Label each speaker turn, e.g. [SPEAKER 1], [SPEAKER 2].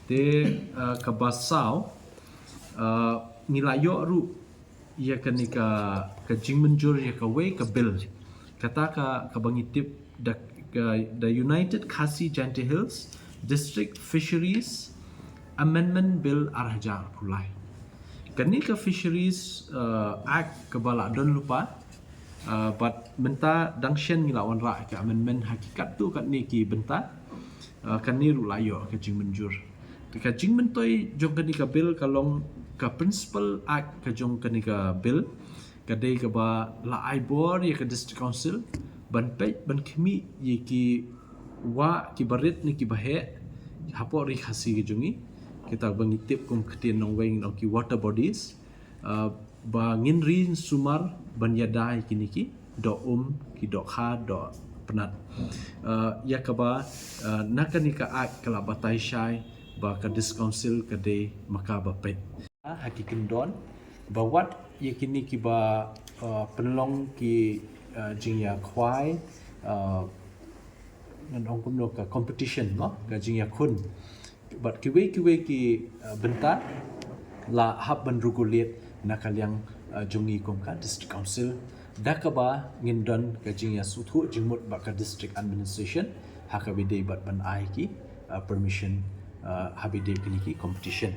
[SPEAKER 1] Te kabasau nilayo ru ia ka jingmenjur ia ka way ka bill kata ka bangitip the United Khasi Jante Hills District Fisheries Amendment Bill arhajar pulai kani ka Fisheries Act ka bala don lupa but benta dangshen ngilawan ra ka amendment hakikat tu kat ni ki benta kani ru layo ka jingmenjur ka jingmentoi jong kani ka bill kalong ka principal act ka jong kani ka bill kadai ka ba la aibor ya ka district council ban pe ban khmi ye ki wa ki barit ni ki bahe hapo ri khasi ki jongi kita bangitip kum khatin nong weng nong ki water bodies ba ngin rin sumar ban yadai kini ki do ki do kha do penat ya ka ba nakani ka act kala batai shai ba ka district council kadai maka ba pe hakikin don bawat yakini ki ba penlong ki jingya khwai nong kum no ka competition no ka jingya khun but kiwe ki benta la hab ban regulate nakaliang jongi kum ka district council dakaba ngindon ka jingya suthu jingmut ba ka district administration hakabide bat ban ai ki permission habide kini ki competition